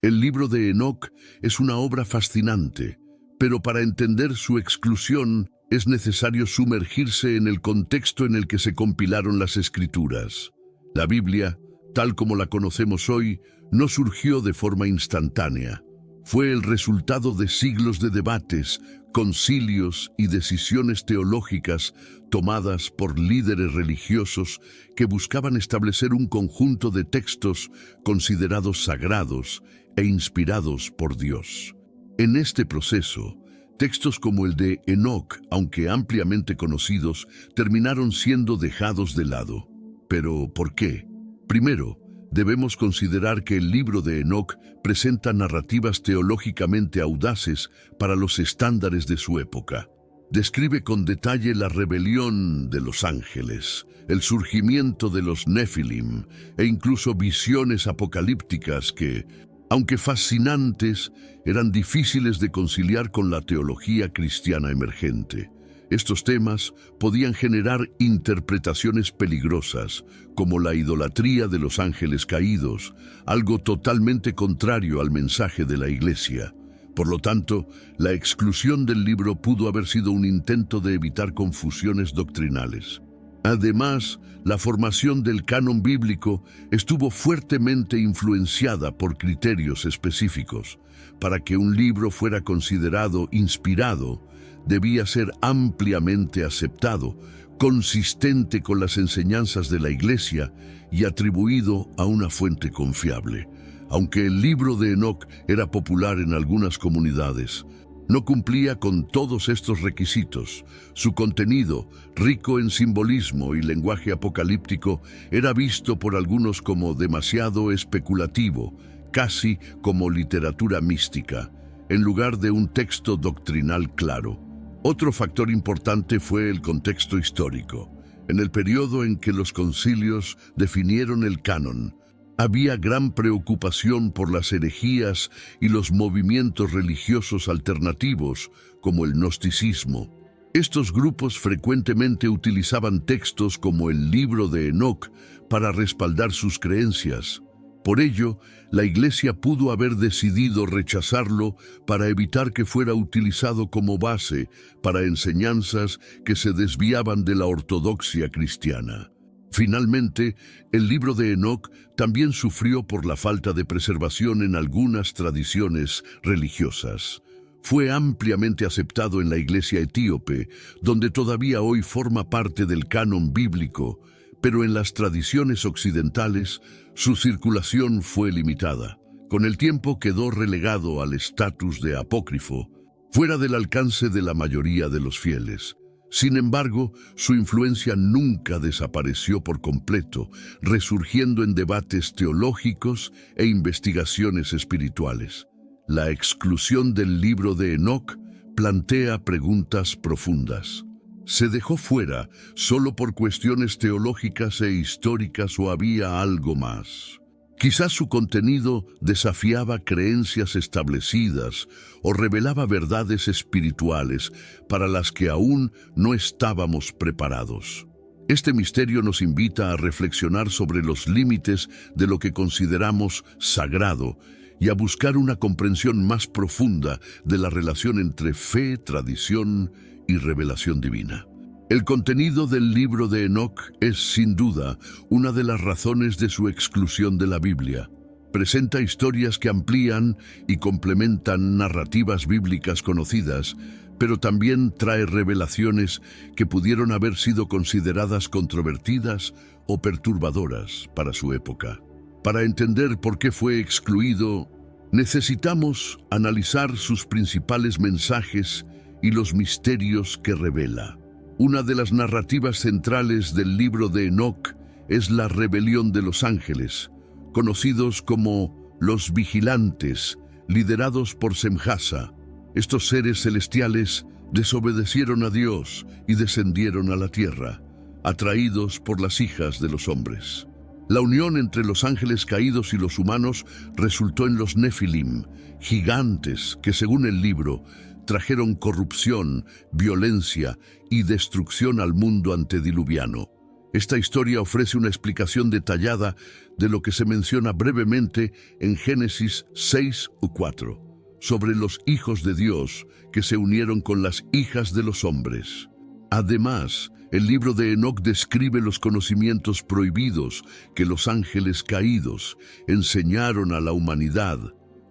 El libro de Enoc es una obra fascinante, pero para entender su exclusión es necesario sumergirse en el contexto en el que se compilaron las Escrituras. La Biblia, tal como la conocemos hoy, no surgió de forma instantánea. Fue el resultado de siglos de debates, concilios y decisiones teológicas tomadas por líderes religiosos que buscaban establecer un conjunto de textos considerados sagrados e inspirados por Dios. En este proceso, textos como el de Enoc, aunque ampliamente conocidos, terminaron siendo dejados de lado. ¿Pero por qué? Primero, debemos considerar que el libro de Enoc presenta narrativas teológicamente audaces para los estándares de su época. Describe con detalle la rebelión de los ángeles, el surgimiento de los Nefilim e incluso visiones apocalípticas que, aunque fascinantes, eran difíciles de conciliar con la teología cristiana emergente. Estos temas podían generar interpretaciones peligrosas, como la idolatría de los ángeles caídos, algo totalmente contrario al mensaje de la Iglesia. Por lo tanto, la exclusión del libro pudo haber sido un intento de evitar confusiones doctrinales. Además, la formación del canon bíblico estuvo fuertemente influenciada por criterios específicos. Para que un libro fuera considerado inspirado, debía ser ampliamente aceptado, consistente con las enseñanzas de la Iglesia y atribuido a una fuente confiable. Aunque el libro de Enoc era popular en algunas comunidades, no cumplía con todos estos requisitos. Su contenido, rico en simbolismo y lenguaje apocalíptico, era visto por algunos como demasiado especulativo, casi como literatura mística, en lugar de un texto doctrinal claro. Otro factor importante fue el contexto histórico. En el periodo en que los concilios definieron el canon, había gran preocupación por las herejías y los movimientos religiosos alternativos, como el gnosticismo. Estos grupos frecuentemente utilizaban textos como el libro de Enoc para respaldar sus creencias. Por ello, la Iglesia pudo haber decidido rechazarlo para evitar que fuera utilizado como base para enseñanzas que se desviaban de la ortodoxia cristiana. Finalmente, el libro de Enoc también sufrió por la falta de preservación en algunas tradiciones religiosas. Fue ampliamente aceptado en la Iglesia etíope, donde todavía hoy forma parte del canon bíblico, pero en las tradiciones occidentales su circulación fue limitada. Con el tiempo quedó relegado al estatus de apócrifo, fuera del alcance de la mayoría de los fieles. Sin embargo, su influencia nunca desapareció por completo, resurgiendo en debates teológicos e investigaciones espirituales. La exclusión del libro de Enoc plantea preguntas profundas. ¿Se dejó fuera solo por cuestiones teológicas e históricas o había algo más? Quizás su contenido desafiaba creencias establecidas o revelaba verdades espirituales para las que aún no estábamos preparados. Este misterio nos invita a reflexionar sobre los límites de lo que consideramos sagrado y a buscar una comprensión más profunda de la relación entre fe, tradición y revelación divina. El contenido del libro de Enoc es, sin duda, una de las razones de su exclusión de la Biblia. Presenta historias que amplían y complementan narrativas bíblicas conocidas, pero también trae revelaciones que pudieron haber sido consideradas controvertidas o perturbadoras para su época. Para entender por qué fue excluido, necesitamos analizar sus principales mensajes y los misterios que revela. Una de las narrativas centrales del libro de Enoc es la rebelión de los ángeles, conocidos como los vigilantes, liderados por Semjasa. Estos seres celestiales desobedecieron a Dios y descendieron a la tierra, atraídos por las hijas de los hombres. La unión entre los ángeles caídos y los humanos resultó en los Nefilim, gigantes que, según el libro, trajeron corrupción, violencia y destrucción al mundo antediluviano. Esta historia ofrece una explicación detallada de lo que se menciona brevemente en Génesis 6 u 4, sobre los hijos de Dios que se unieron con las hijas de los hombres. Además, el libro de Enoc describe los conocimientos prohibidos que los ángeles caídos enseñaron a la humanidad,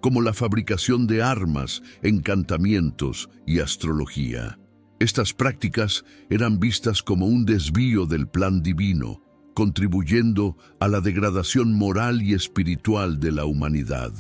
como la fabricación de armas, encantamientos y astrología. Estas prácticas eran vistas como un desvío del plan divino, contribuyendo a la degradación moral y espiritual de la humanidad.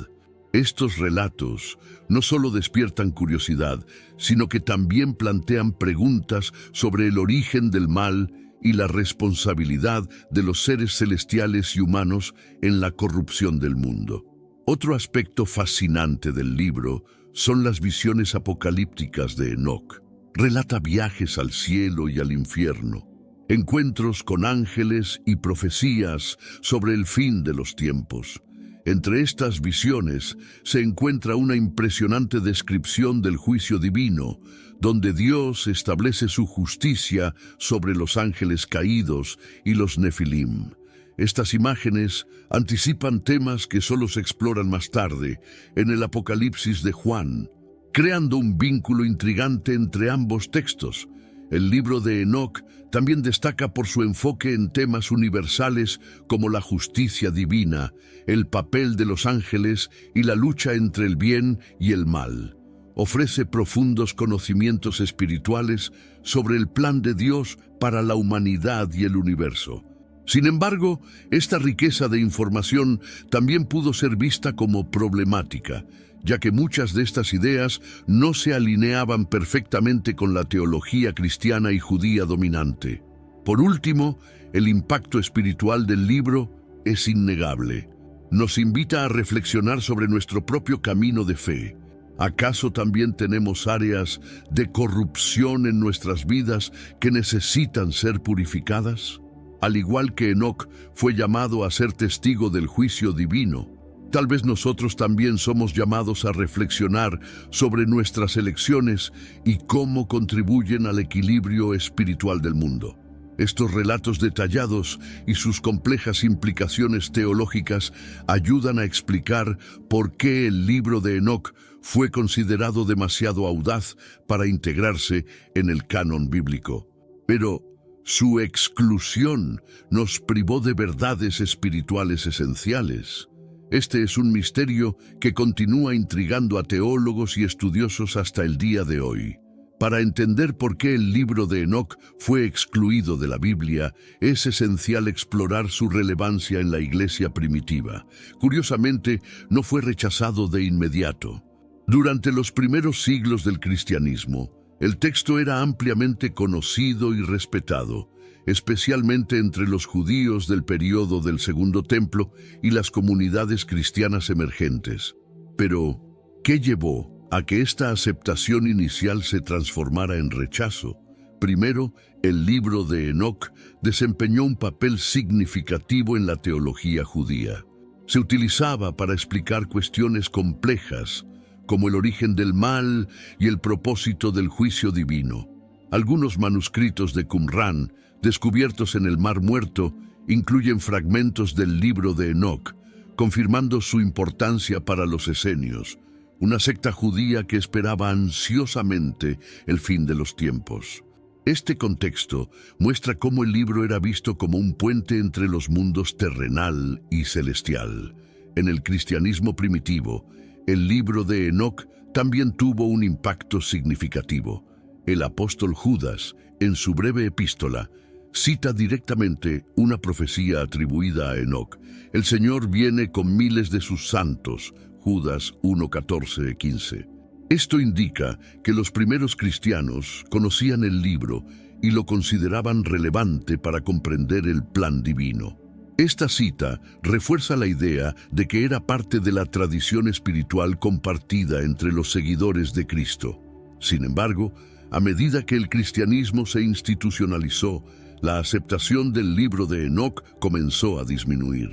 Estos relatos no solo despiertan curiosidad, sino que también plantean preguntas sobre el origen del mal y la responsabilidad de los seres celestiales y humanos en la corrupción del mundo. Otro aspecto fascinante del libro son las visiones apocalípticas de Enoc. Relata viajes al cielo y al infierno, encuentros con ángeles y profecías sobre el fin de los tiempos. Entre estas visiones se encuentra una impresionante descripción del juicio divino, donde Dios establece su justicia sobre los ángeles caídos y los nefilim. Estas imágenes anticipan temas que solo se exploran más tarde en el Apocalipsis de Juan, creando un vínculo intrigante entre ambos textos. El libro de Enoc también destaca por su enfoque en temas universales como la justicia divina, el papel de los ángeles y la lucha entre el bien y el mal. Ofrece profundos conocimientos espirituales sobre el plan de Dios para la humanidad y el universo. Sin embargo, esta riqueza de información también pudo ser vista como problemática, ya que muchas de estas ideas no se alineaban perfectamente con la teología cristiana y judía dominante. Por último, el impacto espiritual del libro es innegable. Nos invita a reflexionar sobre nuestro propio camino de fe. ¿Acaso también tenemos áreas de corrupción en nuestras vidas que necesitan ser purificadas? Al igual que Enoc fue llamado a ser testigo del juicio divino, tal vez nosotros también somos llamados a reflexionar sobre nuestras elecciones y cómo contribuyen al equilibrio espiritual del mundo. Estos relatos detallados y sus complejas implicaciones teológicas ayudan a explicar por qué el libro de Enoc fue considerado demasiado audaz para integrarse en el canon bíblico. Pero su exclusión nos privó de verdades espirituales esenciales. Este es un misterio que continúa intrigando a teólogos y estudiosos hasta el día de hoy. Para entender por qué el libro de Enoc fue excluido de la Biblia, es esencial explorar su relevancia en la iglesia primitiva. Curiosamente, no fue rechazado de inmediato. Durante los primeros siglos del cristianismo, el texto era ampliamente conocido y respetado, especialmente entre los judíos del período del Segundo Templo y las comunidades cristianas emergentes. Pero, ¿qué llevó a que esta aceptación inicial se transformara en rechazo? Primero, el libro de Enoc desempeñó un papel significativo en la teología judía. Se utilizaba para explicar cuestiones complejas, como el origen del mal y el propósito del juicio divino. Algunos manuscritos de Qumrán, descubiertos en el Mar Muerto, incluyen fragmentos del libro de Enoc, confirmando su importancia para los esenios, una secta judía que esperaba ansiosamente el fin de los tiempos. Este contexto muestra cómo el libro era visto como un puente entre los mundos terrenal y celestial. En el cristianismo primitivo, el libro de Enoc también tuvo un impacto significativo. El apóstol Judas, en su breve epístola, cita directamente una profecía atribuida a Enoc. El Señor viene con miles de sus santos, Judas 1:14-15. Esto indica que los primeros cristianos conocían el libro y lo consideraban relevante para comprender el plan divino. Esta cita refuerza la idea de que era parte de la tradición espiritual compartida entre los seguidores de Cristo. Sin embargo, a medida que el cristianismo se institucionalizó, la aceptación del libro de Enoc comenzó a disminuir.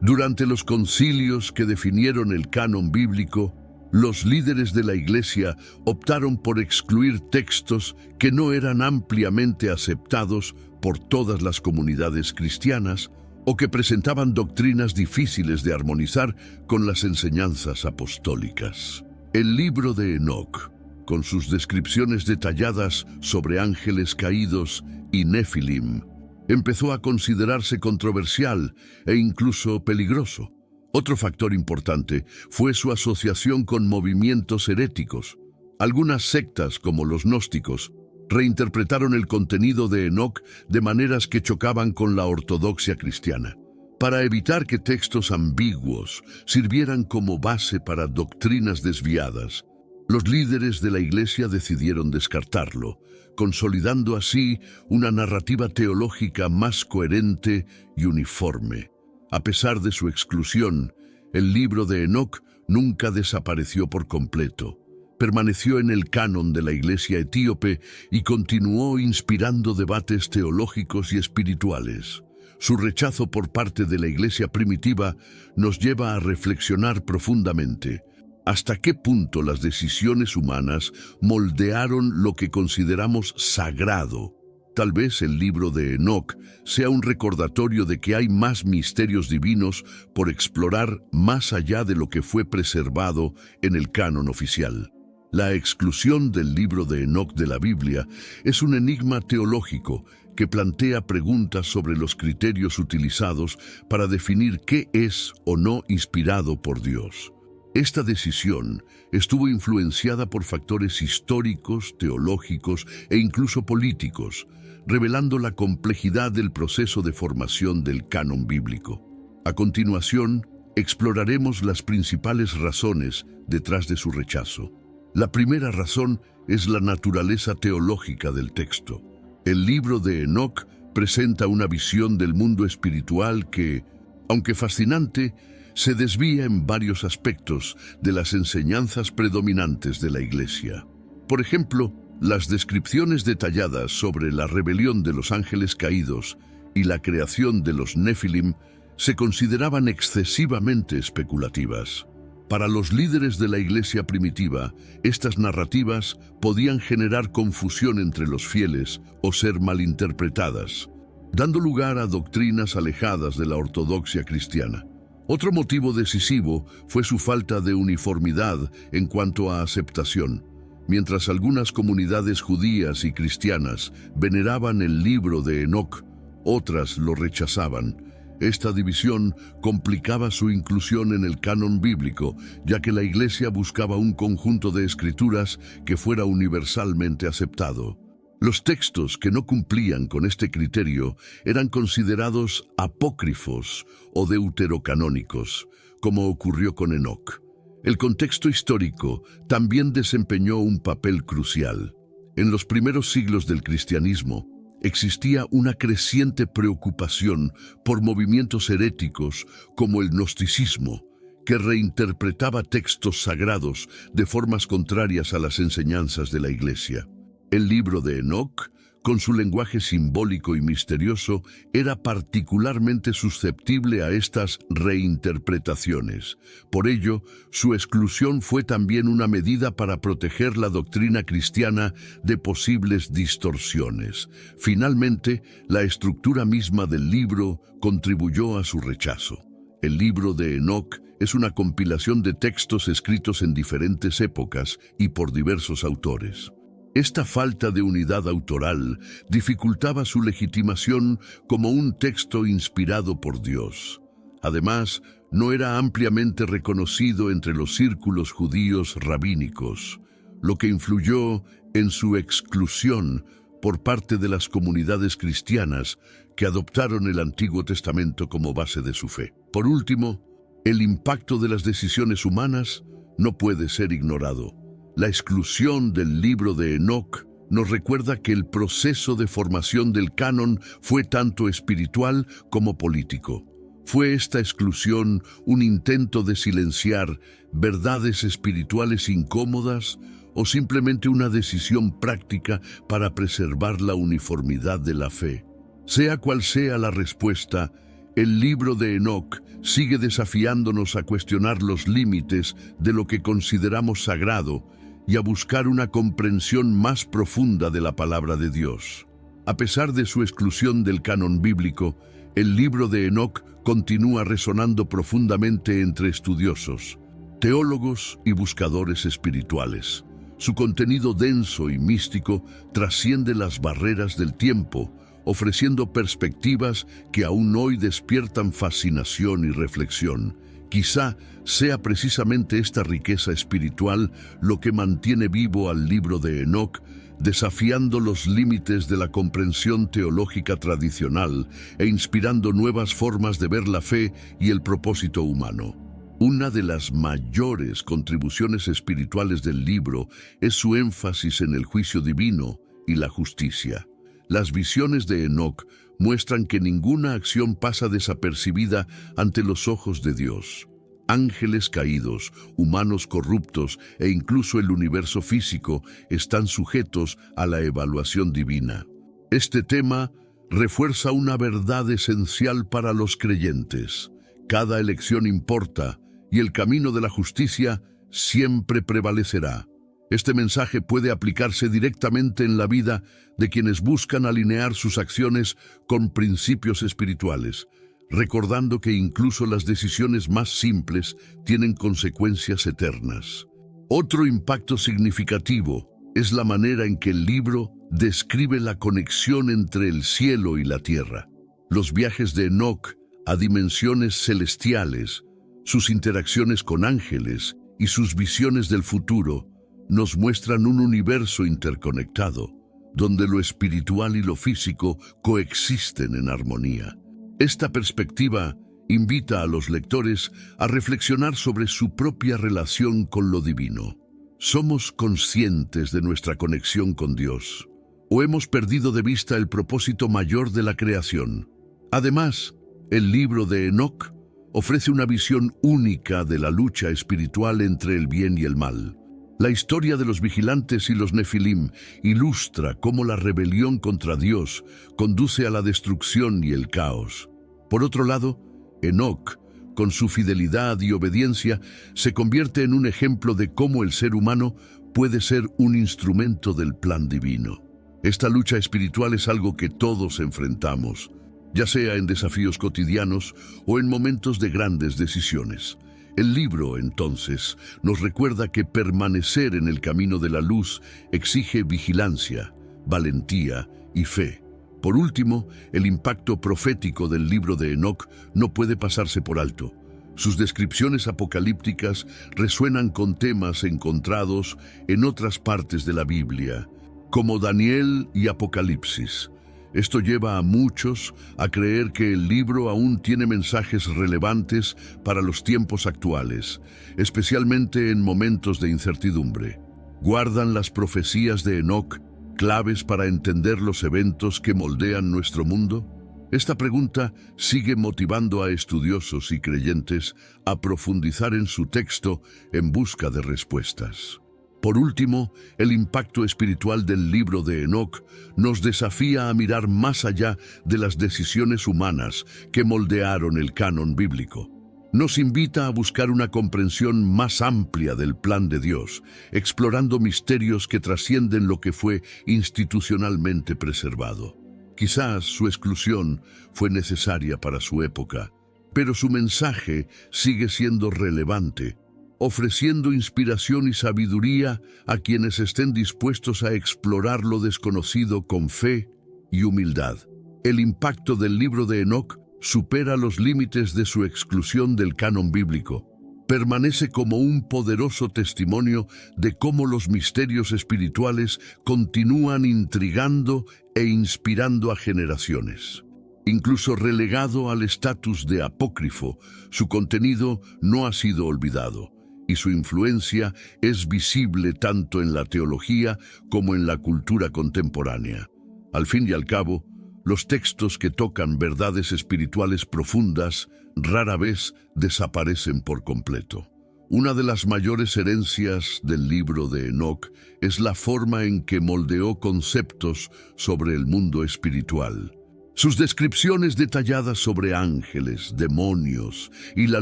Durante los concilios que definieron el canon bíblico, los líderes de la Iglesia optaron por excluir textos que no eran ampliamente aceptados por todas las comunidades cristianas o que presentaban doctrinas difíciles de armonizar con las enseñanzas apostólicas. El libro de Enoc, con sus descripciones detalladas sobre ángeles caídos y Nefilim, empezó a considerarse controversial e incluso peligroso. Otro factor importante fue su asociación con movimientos heréticos. Algunas sectas, como los gnósticos, reinterpretaron el contenido de Enoc de maneras que chocaban con la ortodoxia cristiana. Para evitar que textos ambiguos sirvieran como base para doctrinas desviadas, los líderes de la Iglesia decidieron descartarlo, consolidando así una narrativa teológica más coherente y uniforme. A pesar de su exclusión, el libro de Enoc nunca desapareció por completo. Permaneció en el canon de la Iglesia etíope y continuó inspirando debates teológicos y espirituales. Su rechazo por parte de la Iglesia primitiva nos lleva a reflexionar profundamente. ¿Hasta qué punto las decisiones humanas moldearon lo que consideramos sagrado? Tal vez el libro de Enoc sea un recordatorio de que hay más misterios divinos por explorar más allá de lo que fue preservado en el canon oficial. La exclusión del libro de Enoc de la Biblia es un enigma teológico que plantea preguntas sobre los criterios utilizados para definir qué es o no inspirado por Dios. Esta decisión estuvo influenciada por factores históricos, teológicos e incluso políticos, revelando la complejidad del proceso de formación del canon bíblico. A continuación, exploraremos las principales razones detrás de su rechazo. La primera razón es la naturaleza teológica del texto. El libro de Enoc presenta una visión del mundo espiritual que, aunque fascinante, se desvía en varios aspectos de las enseñanzas predominantes de la Iglesia. Por ejemplo, las descripciones detalladas sobre la rebelión de los ángeles caídos y la creación de los Nefilim se consideraban excesivamente especulativas. Para los líderes de la Iglesia primitiva, estas narrativas podían generar confusión entre los fieles o ser malinterpretadas, dando lugar a doctrinas alejadas de la ortodoxia cristiana. Otro motivo decisivo fue su falta de uniformidad en cuanto a aceptación. Mientras algunas comunidades judías y cristianas veneraban el libro de Enoc, otras lo rechazaban. Esta división complicaba su inclusión en el canon bíblico, ya que la Iglesia buscaba un conjunto de escrituras que fuera universalmente aceptado. Los textos que no cumplían con este criterio eran considerados apócrifos o deuterocanónicos, como ocurrió con Enoc. El contexto histórico también desempeñó un papel crucial. En los primeros siglos del cristianismo, existía una creciente preocupación por movimientos heréticos como el gnosticismo, que reinterpretaba textos sagrados de formas contrarias a las enseñanzas de la Iglesia. El libro de Enoc, con su lenguaje simbólico y misterioso, era particularmente susceptible a estas reinterpretaciones. Por ello, su exclusión fue también una medida para proteger la doctrina cristiana de posibles distorsiones. Finalmente, la estructura misma del libro contribuyó a su rechazo. El libro de Enoc es una compilación de textos escritos en diferentes épocas y por diversos autores. Esta falta de unidad autoral dificultaba su legitimación como un texto inspirado por Dios. Además, no era ampliamente reconocido entre los círculos judíos rabínicos, lo que influyó en su exclusión por parte de las comunidades cristianas que adoptaron el Antiguo Testamento como base de su fe. Por último, el impacto de las decisiones humanas no puede ser ignorado. La exclusión del libro de Enoc nos recuerda que el proceso de formación del canon fue tanto espiritual como político. ¿Fue esta exclusión un intento de silenciar verdades espirituales incómodas o simplemente una decisión práctica para preservar la uniformidad de la fe? Sea cual sea la respuesta, el libro de Enoc sigue desafiándonos a cuestionar los límites de lo que consideramos sagrado y a buscar una comprensión más profunda de la palabra de Dios. A pesar de su exclusión del canon bíblico, el libro de Enoc continúa resonando profundamente entre estudiosos, teólogos y buscadores espirituales. Su contenido denso y místico trasciende las barreras del tiempo, ofreciendo perspectivas que aún hoy despiertan fascinación y reflexión. Quizá sea precisamente esta riqueza espiritual lo que mantiene vivo al libro de Enoc, desafiando los límites de la comprensión teológica tradicional e inspirando nuevas formas de ver la fe y el propósito humano. Una de las mayores contribuciones espirituales del libro es su énfasis en el juicio divino y la justicia. Las visiones de Enoc muestran que ninguna acción pasa desapercibida ante los ojos de Dios. Ángeles caídos, humanos corruptos e incluso el universo físico están sujetos a la evaluación divina. Este tema refuerza una verdad esencial para los creyentes. Cada elección importa y el camino de la justicia siempre prevalecerá. Este mensaje puede aplicarse directamente en la vida de quienes buscan alinear sus acciones con principios espirituales, recordando que incluso las decisiones más simples tienen consecuencias eternas. Otro impacto significativo es la manera en que el libro describe la conexión entre el cielo y la tierra. Los viajes de Enoc a dimensiones celestiales, sus interacciones con ángeles y sus visiones del futuro nos muestran un universo interconectado, donde lo espiritual y lo físico coexisten en armonía. Esta perspectiva invita a los lectores a reflexionar sobre su propia relación con lo divino. ¿Somos conscientes de nuestra conexión con Dios? ¿O hemos perdido de vista el propósito mayor de la creación? Además, el libro de Enoc ofrece una visión única de la lucha espiritual entre el bien y el mal. La historia de los vigilantes y los nefilim ilustra cómo la rebelión contra Dios conduce a la destrucción y el caos. Por otro lado, Enoc, con su fidelidad y obediencia, se convierte en un ejemplo de cómo el ser humano puede ser un instrumento del plan divino. Esta lucha espiritual es algo que todos enfrentamos, ya sea en desafíos cotidianos o en momentos de grandes decisiones. El libro, entonces, nos recuerda que permanecer en el camino de la luz exige vigilancia, valentía y fe. Por último, el impacto profético del libro de Enoc no puede pasarse por alto. Sus descripciones apocalípticas resuenan con temas encontrados en otras partes de la Biblia, como Daniel y Apocalipsis. Esto lleva a muchos a creer que el libro aún tiene mensajes relevantes para los tiempos actuales, especialmente en momentos de incertidumbre. ¿Guardan las profecías de Enoc claves para entender los eventos que moldean nuestro mundo? Esta pregunta sigue motivando a estudiosos y creyentes a profundizar en su texto en busca de respuestas. Por último, el impacto espiritual del libro de Enoc nos desafía a mirar más allá de las decisiones humanas que moldearon el canon bíblico. Nos invita a buscar una comprensión más amplia del plan de Dios, explorando misterios que trascienden lo que fue institucionalmente preservado. Quizás su exclusión fue necesaria para su época, pero su mensaje sigue siendo relevante, ofreciendo inspiración y sabiduría a quienes estén dispuestos a explorar lo desconocido con fe y humildad. El impacto del libro de Enoc supera los límites de su exclusión del canon bíblico. Permanece como un poderoso testimonio de cómo los misterios espirituales continúan intrigando e inspirando a generaciones. Incluso relegado al estatus de apócrifo, su contenido no ha sido olvidado, y su influencia es visible tanto en la teología como en la cultura contemporánea. Al fin y al cabo, los textos que tocan verdades espirituales profundas rara vez desaparecen por completo. Una de las mayores herencias del libro de Enoc es la forma en que moldeó conceptos sobre el mundo espiritual. Sus descripciones detalladas sobre ángeles, demonios y la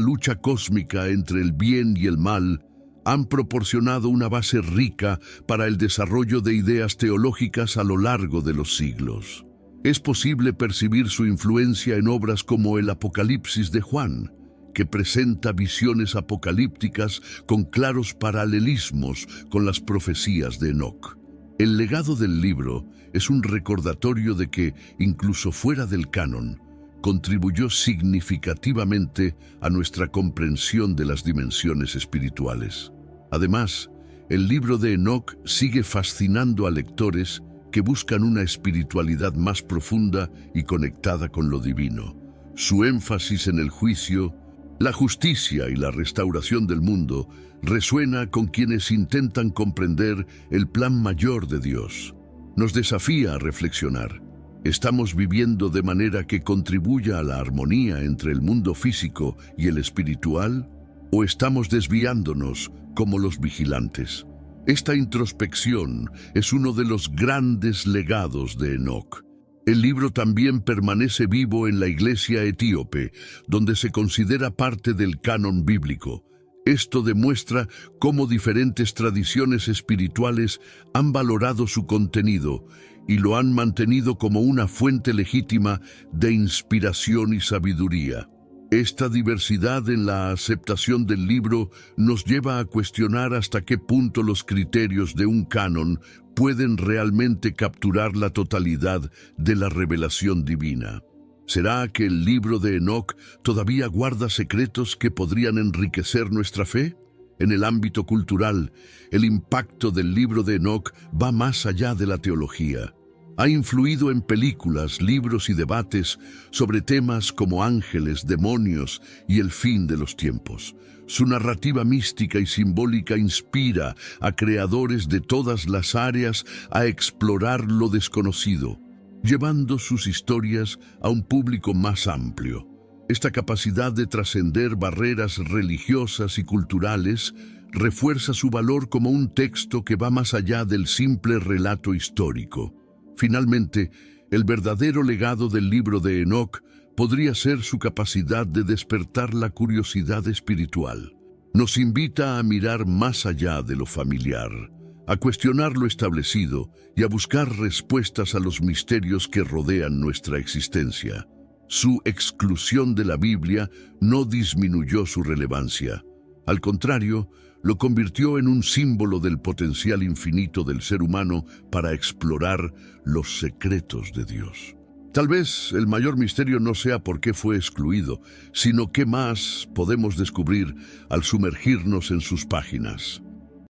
lucha cósmica entre el bien y el mal han proporcionado una base rica para el desarrollo de ideas teológicas a lo largo de los siglos. Es posible percibir su influencia en obras como el Apocalipsis de Juan, que presenta visiones apocalípticas con claros paralelismos con las profecías de Enoc. El legado del libro es un recordatorio de que, incluso fuera del canon, contribuyó significativamente a nuestra comprensión de las dimensiones espirituales. Además, el libro de Enoc sigue fascinando a lectores que buscan una espiritualidad más profunda y conectada con lo divino. Su énfasis en el juicio, la justicia y la restauración del mundo resuena con quienes intentan comprender el plan mayor de Dios. Nos desafía a reflexionar. ¿Estamos viviendo de manera que contribuya a la armonía entre el mundo físico y el espiritual? ¿O estamos desviándonos como los vigilantes? Esta introspección es uno de los grandes legados de Enoc. El libro también permanece vivo en la iglesia etíope, donde se considera parte del canon bíblico. Esto demuestra cómo diferentes tradiciones espirituales han valorado su contenido y lo han mantenido como una fuente legítima de inspiración y sabiduría. Esta diversidad en la aceptación del libro nos lleva a cuestionar hasta qué punto los criterios de un canon pueden realmente capturar la totalidad de la revelación divina. ¿Será que el libro de Enoc todavía guarda secretos que podrían enriquecer nuestra fe? En el ámbito cultural, el impacto del libro de Enoc va más allá de la teología. Ha influido en películas, libros y debates sobre temas como ángeles, demonios y el fin de los tiempos. Su narrativa mística y simbólica inspira a creadores de todas las áreas a explorar lo desconocido, llevando sus historias a un público más amplio. Esta capacidad de trascender barreras religiosas y culturales refuerza su valor como un texto que va más allá del simple relato histórico. Finalmente, el verdadero legado del libro de Enoc podría ser su capacidad de despertar la curiosidad espiritual. Nos invita a mirar más allá de lo familiar, a cuestionar lo establecido y a buscar respuestas a los misterios que rodean nuestra existencia. Su exclusión de la Biblia no disminuyó su relevancia. Al contrario, lo convirtió en un símbolo del potencial infinito del ser humano para explorar los secretos de Dios. Tal vez el mayor misterio no sea por qué fue excluido, sino qué más podemos descubrir al sumergirnos en sus páginas.